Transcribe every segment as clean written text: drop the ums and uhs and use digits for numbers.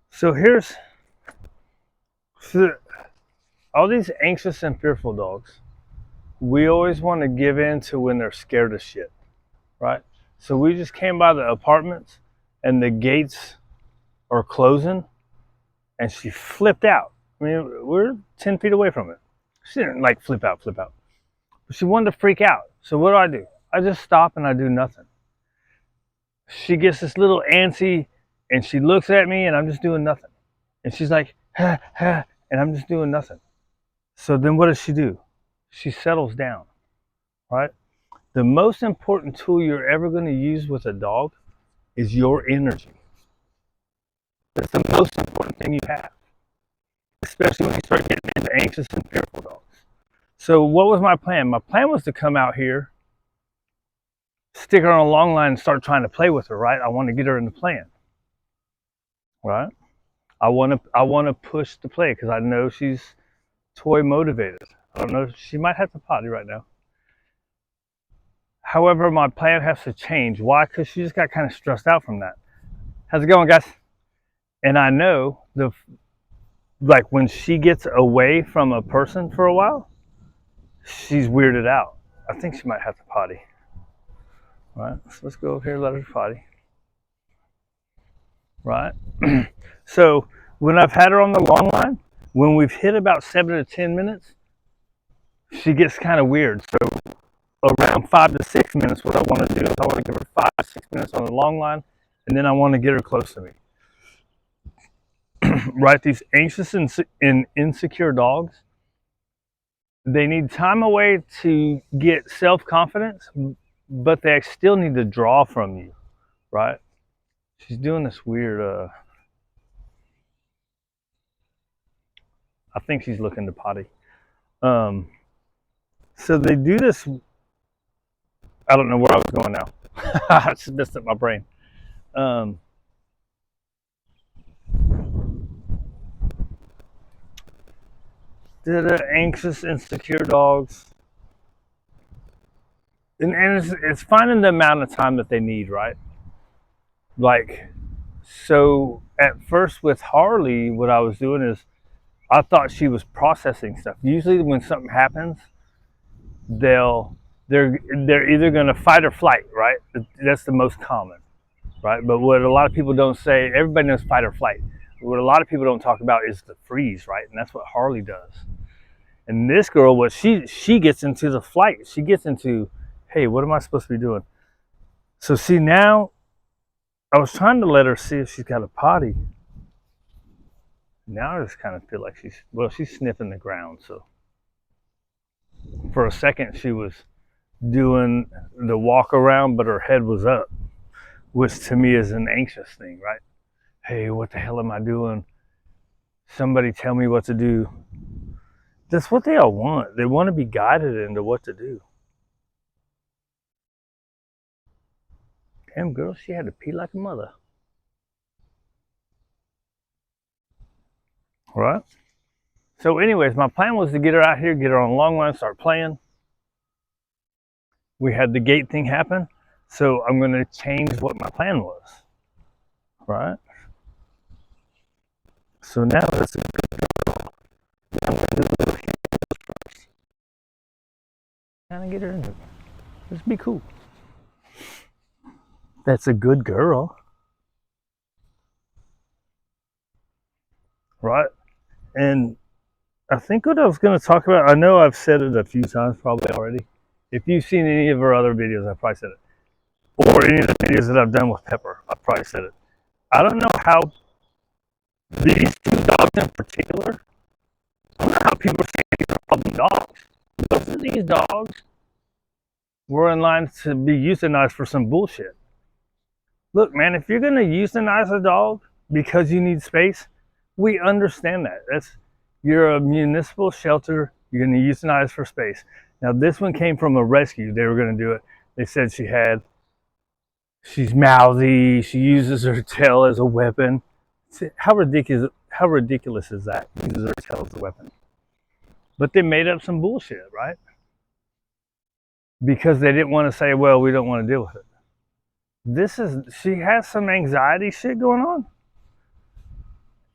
So here's so all these anxious and fearful dogs. We always want to give in to when they're scared of shit, right? So we just came by the apartments and the gates are closing and she flipped out. I mean, we're 10 feet away from it. She didn't like flip out, flip out. But she wanted to freak out. So what do? I just stop and I do nothing. She gets this little antsy and she looks at me and I'm just doing nothing. And she's like, ha, ha, and I'm just doing nothing. So then what does she do? She settles down, right? The most important tool you're ever going to use with a dog is your energy. That's the most important thing you have, especially when you start getting into anxious and fearful dogs. So what was my plan? My plan was to come out here, stick her on a long line and start trying to play with her, right? I want to get her in the plan, right? I want to push the play because I know she's toy motivated. I don't know, she might have to potty right now. However, my plan has to change. Why? Because she just got kind of stressed out from that. How's it going, guys? And I know like when she gets away from a person for a while, she's weirded out. I think she might have to potty. Right? So let's go over here, let her potty. Right? So when I've had her on the long line, when we've hit about 7 to 10 minutes, she gets kind of weird. So around 5 to 6 minutes, what I want to do is I want to give her 5 to 6 minutes on the long line, and then I want to get her close to me. Right? These anxious and insecure dogs, they need time away to get self-confidence, but they still need to draw from you, right? She's doing this weird, I think she's looking to potty. Um, so they do this, I don't know where I was going now. I just messed up my brain. Um, the anxious, insecure dogs, and it's finding the amount of time that they need, right? Like, so at first with Harley, what I was doing is I thought she was processing stuff. Usually, when something happens, they'll they're either going to fight or flight, right? That's the most common, right? But what a lot of people don't say, everybody knows fight or flight. What a lot of people don't talk about is the freeze, right? And that's what Harley does. And this girl, what she gets into the flight. She gets into, hey, what am I supposed to be doing? So see now, I was trying to let her see if she's got a potty. Now I just kind of feel like she's sniffing the ground. So for a second, she was doing the walk around, but her head was up, which to me is an anxious thing, right? Hey, what the hell am I doing? Somebody tell me what to do. That's what they all want. They want to be guided into what to do. Damn girl, she had to pee like a mother. Right? So, anyways, my plan was to get her out here, get her on a long line, start playing. We had the gate thing happen. So I'm going to change what my plan was. Right? So now that's a good girl. I'm going to do a little first. Kind of get her into it. Just be cool. That's a good girl. Right? And I think what I was going to talk about, I know I've said it a few times probably already. If you've seen any of our other videos, I've probably said it. Or any of the videos that I've done with Pepper, I've probably said it. I don't know how these two dogs in particular, I don't know how people are saying these are problem dogs. Both of these dogs were in line to be euthanized for some bullshit. Look, man, if you're going to euthanize a dog because you need space, we understand that. You're a municipal shelter. You're going to euthanize for space. Now, this one came from a rescue. They were going to do it. They said she's mouthy. She uses her tail as a weapon. How ridiculous is that? Uses her tail as a weapon. But they made up some bullshit, right? Because they didn't want to say, well, we don't want to deal with it. she has some anxiety shit going on.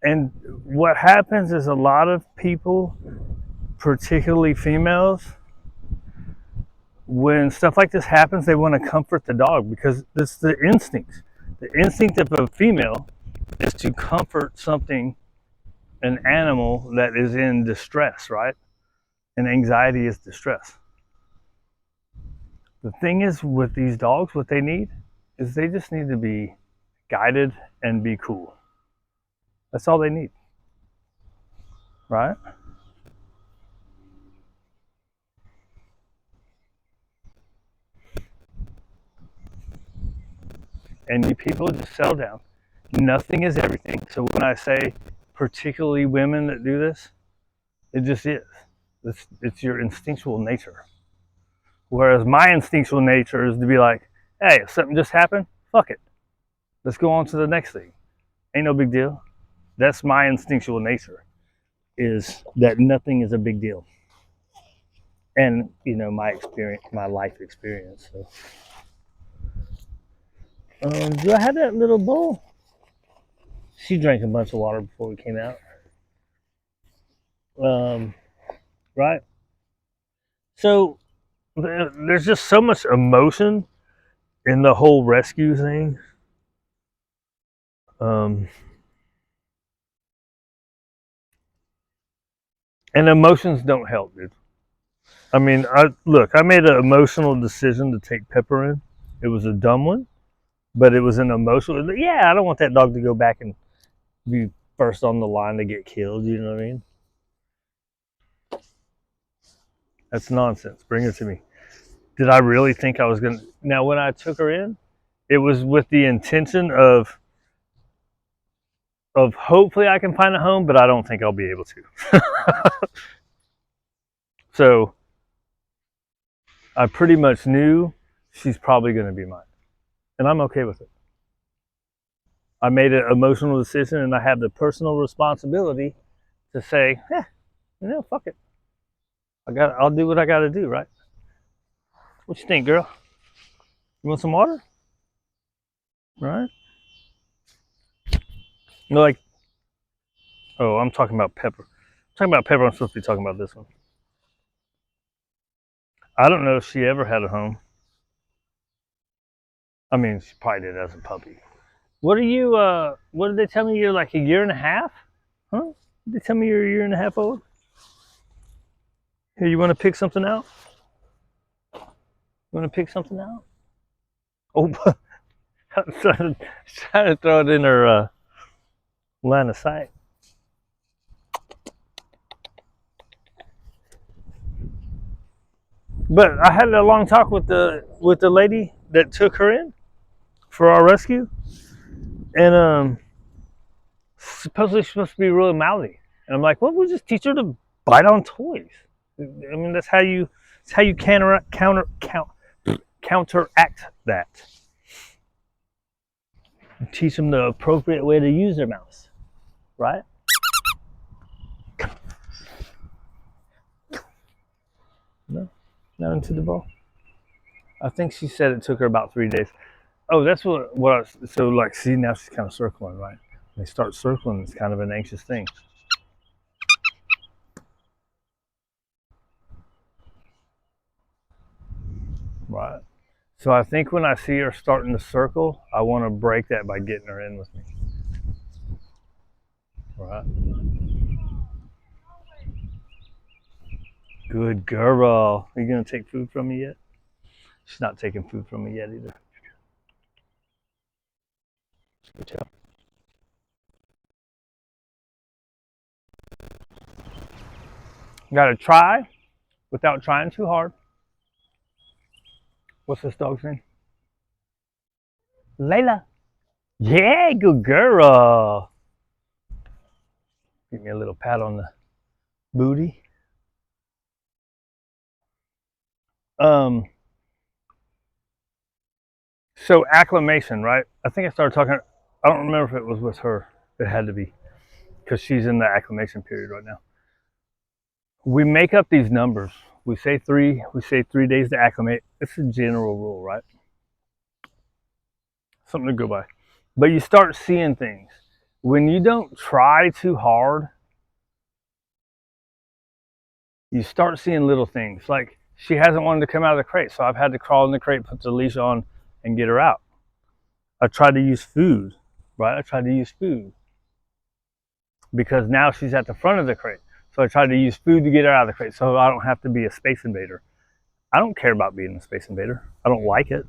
And what happens is a lot of people, particularly females, when stuff like this happens, they want to comfort the dog because it's the instinct. The instinct of a female is to comfort something, an animal that is in distress, right? And anxiety is distress. The thing is with these dogs, what they need is they just need to be guided and be cool. That's all they need, right? And you people just settle down. Nothing is everything. So when I say particularly women that do this, it just is. It's your instinctual nature. Whereas my instinctual nature is to be like, hey, if something just happened, fuck it. Let's go on to the next thing. Ain't no big deal. That's my instinctual nature, is that nothing is a big deal. And, you know, my experience, my life experience. So. Do I have that little bowl? She drank a bunch of water before we came out. Right? So there's just so much emotion in the whole rescue thing. And emotions don't help, dude. I mean, I made an emotional decision to take Pepper in. It was a dumb one, but it was an emotional. Yeah, I don't want that dog to go back and be first on the line to get killed. You know what I mean? That's nonsense. Bring it to me. Did I really think I was going to? Now, when I took her in, it was with the intention of hopefully I can find a home, but I don't think I'll be able to. So I pretty much knew she's probably going to be mine, and I'm okay with it. I made an emotional decision, and I have the personal responsibility to say, fuck it. I'll do what I got to do, right? What you think, girl? You want some water? Right? You're like, oh, I'm talking about Pepper. I'm talking about Pepper. I'm supposed to be talking about this one. I don't know if she ever had a home. I mean, she probably did as a puppy. What are you? What did they tell me? You're like a year and a half? Huh? Did they tell me you're a year and a half old? Here, you want to pick something out? You want to pick something out? Oh, I'm trying to throw it in her line of sight. But I had a long talk with the lady that took her in for our rescue, and supposedly she's supposed to be really mouthy. And I'm like, well, we'll just teach her to bite on toys. I mean, that's how you counteract that. Teach them the appropriate way to use their mouths, right? No, not into the ball. I think she said it took her about 3 days. Oh, that's so like, see, now she's kind of circling, right? When they start circling, it's kind of an anxious thing. Right. So I think when I see her starting to circle, I want to break that by getting her in with me. Right. Good girl. Are you going to take food from me yet? She's not taking food from me yet either. Good job. Got to try without trying too hard. What's this dog's name? Layla. Yeah, good girl. Give me a little pat on the booty. So acclimation, right? I think I started talking. I don't remember if it was with her. It had to be, because she's in the acclimation period right now. We make up these numbers. We say 3 days to acclimate. It's a general rule, right? something to go by. But you start seeing things. When you don't try too hard, you start seeing little things. Like she hasn't wanted to come out of the crate, so I've had to crawl in the crate, put the leash on, and get her out. I tried to use food, right? I tried to use food because now she's at the front of the crate. So I tried to use food to get her out of the crate so I don't have to be a space invader. I don't care about being a space invader. I don't like it.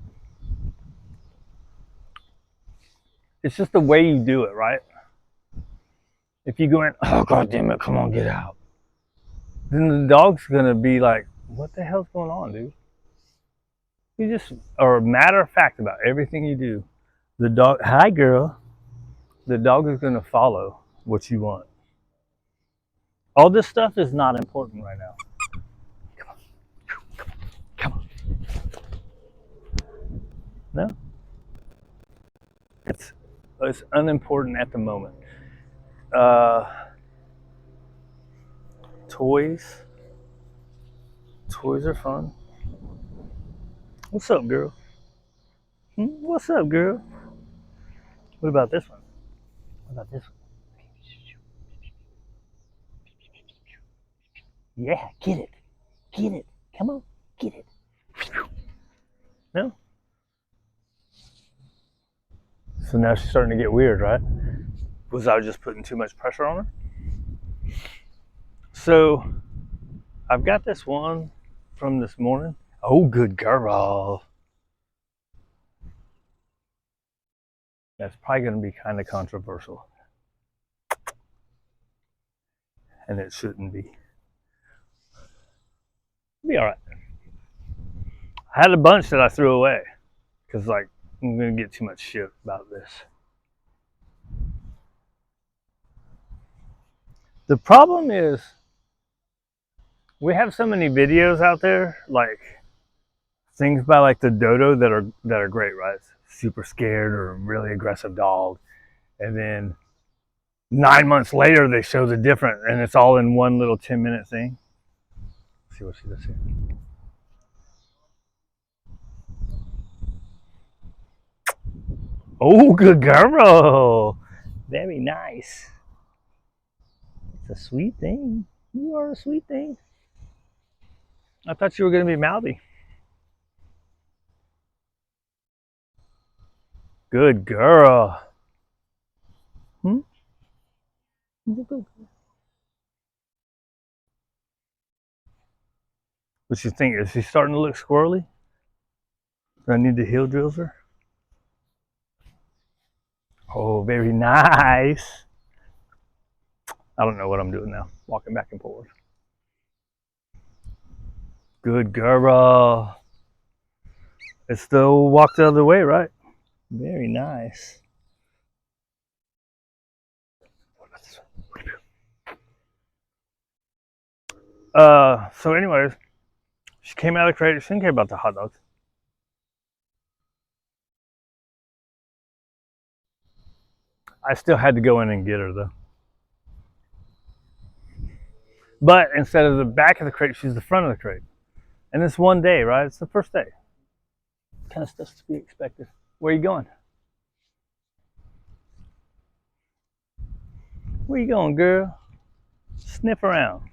It's just the way you do it, right? If you go in, oh, God damn it, come on, get out. Then the dog's going to be like, what the hell's going on, dude? You just are matter of fact about everything you do. The dog, hi, girl. The dog is going to follow what you want. All this stuff is not important right now. Come on. Come on. No? It's unimportant at the moment. Toys. Toys are fun. What's up, girl? What's up, girl? What about this one? What about this one? Yeah, get it. Get it. Come on, get it. No? So now she's starting to get weird, right? Was I just putting too much pressure on her? So I've got this one from this morning. Oh, good girl. That's probably going to be kind of controversial. And it shouldn't be. It'll be all right. I had a bunch that I threw away because, like, I'm going to get too much shit about this. The problem is we have so many videos out there, like things by like the dodo that are great, right? Super scared or really aggressive dog, and then 9 months later they show the different, and it's all in one little 10-minute thing. Let's see what she does here. Oh, good girl. Very nice. It's a sweet thing. You are a sweet thing. I thought you were going to be mouthy. Good girl. What you think? Is she starting to look squirrely? Do I need to heel drills her? Oh, very nice. I don't know what I'm doing now. Walking back and forth. Good girl. It's the walk the other way, right? Very nice. So anyways, she came out of the crate. She didn't care about the hot dogs. I still had to go in and get her though. But instead of the back of the crate, she's the front of the crate. And it's one day, right? It's the first day. Kind of stuff's to be expected. Where are you going? Where you going, girl? Sniff around.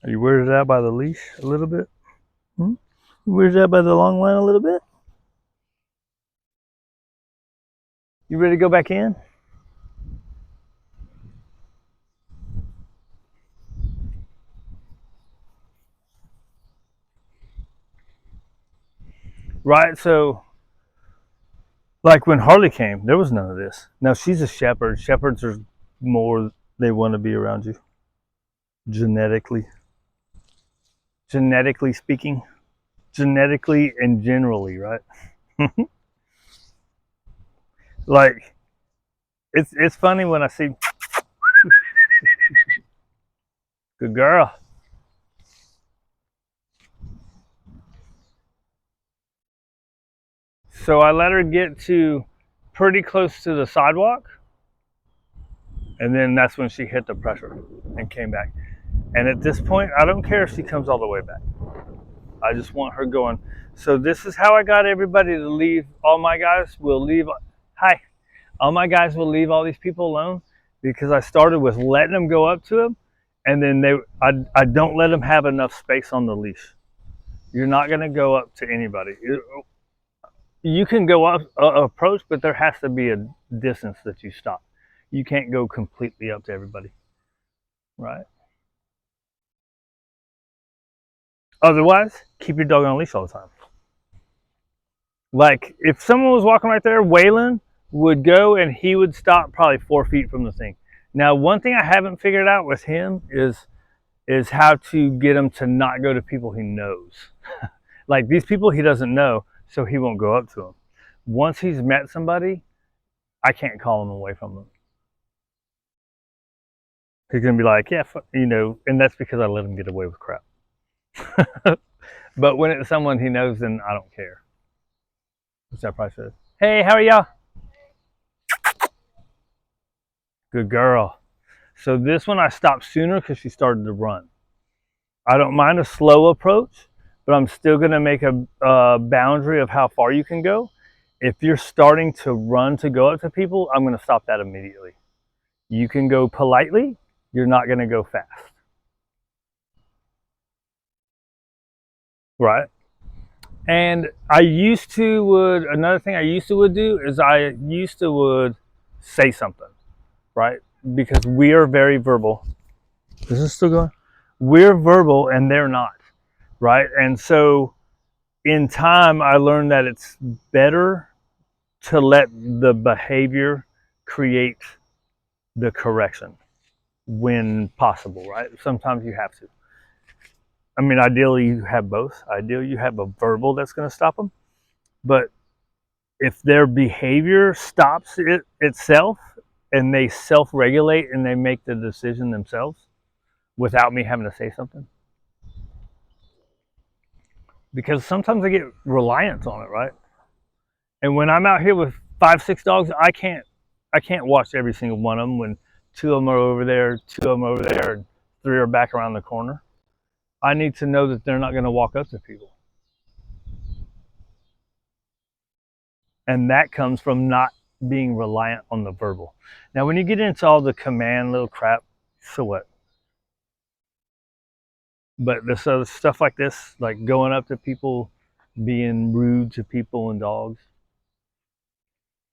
Are you weirded out by the leash a little bit? You weirded out by the long line a little bit? You ready to go back in? Right, so like when Harley came, there was none of this. Now she's a shepherd. Shepherds are more, they want to be around you. Genetically speaking. Genetically and generally, right? Like, it's funny when I see, good girl. So I let her get to pretty close to the sidewalk, and then that's when she hit the pressure and came back. And at this point, I don't care if she comes all the way back. I just want her going. So this is how I got everybody to leave. All my guys will leave. Hi. All my guys will leave all these people alone because I started with letting them go up to them, and then I don't let them have enough space on the leash. You're not going to go up to anybody. You can go up approach, but there has to be a distance that you stop. You can't go completely up to everybody, right? Otherwise, keep your dog on a leash all the time. Like if someone was walking right there, Waylon would go and he would stop probably 4 feet from the thing. Now, one thing I haven't figured out with him is how to get him to not go to people he knows. Like these people he doesn't know, so he won't go up to them. Once he's met somebody, I can't call him away from them. He's gonna be like, yeah, you know, and that's because I let him get away with crap. But when it's someone he knows, then I don't care. What's that probably says? Hey, how are y'all? Good girl. So this one I stopped sooner because she started to run. I don't mind a slow approach, but I'm still gonna make a boundary of how far you can go. If you're starting to run to go up to people, I'm gonna stop that immediately. You can go politely, you're not gonna go fast. Right? And another thing I used to would do is I used to would say something, right? Because we are very verbal. Is this still going? We're verbal and they're not, right? And so in time, I learned that it's better to let the behavior create the correction when possible, right? Sometimes you have to. I mean, ideally, you have both. Ideally, you have a verbal that's going to stop them. But if their behavior stops itself and they self-regulate and they make the decision themselves without me having to say something, because sometimes I get reliant on it, right? And when I'm out here with 5, 6 dogs, I can't watch every single one of them when 2 of them are over there, 2 of them over there, and 3 are back around the corner. I need to know that they're not going to walk up to people. And that comes from not being reliant on the verbal. Now, when you get into all the command little crap, so what? But this other stuff like this, like going up to people, being rude to people and dogs,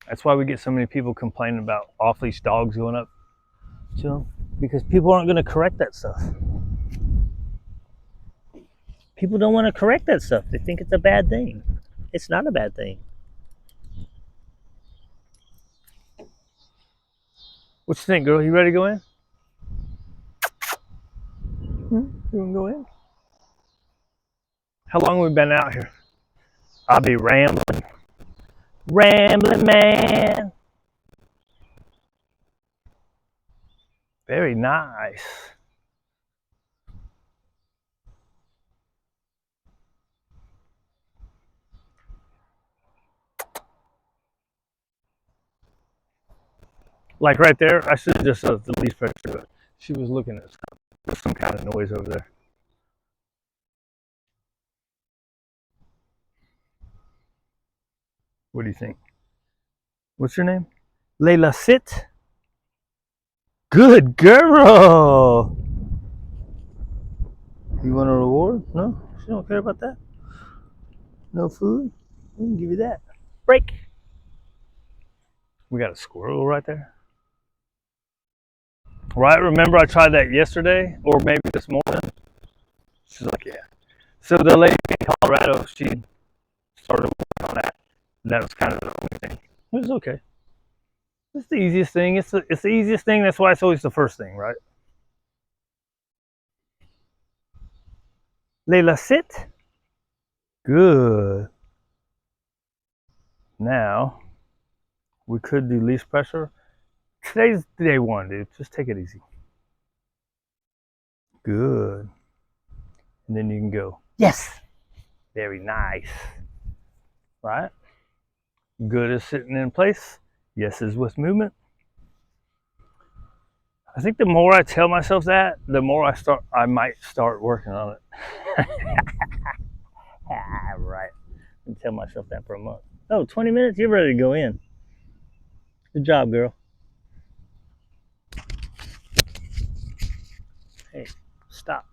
that's why we get so many people complaining about off-leash dogs going up to them, because people aren't going to correct that stuff. People don't want to correct that stuff. They think it's a bad thing. It's not a bad thing. What you think, girl? You ready to go in? You want to go in? How long have we been out here? I'll be rambling. Rambling, man. Very nice. Like right there, I should have just said the least pressure, but she was looking at some kind of noise over there. What do you think? What's your name? Layla, sit. Good girl. You want a reward? No? She don't care about that? No food? We can give you that. Break. We got a squirrel right there. Right? Remember I tried that yesterday or maybe this morning? She's like, yeah. So the lady in Colorado, she started working on that. That was kind of the only thing. It was okay. It's the easiest thing. It's the easiest thing. That's why it's always the first thing, right? Layla, sit. Good. Now, we could do leash pressure. Today's day one, dude. Just take it easy. Good. And then you can go, yes. Very nice. Right? Good is sitting in place. Yes is with movement. I think the more I tell myself that, the more I might start working on it. And tell myself that for a month. Oh, 20 minutes? You're ready to go in. Good job, girl. Hey, stop.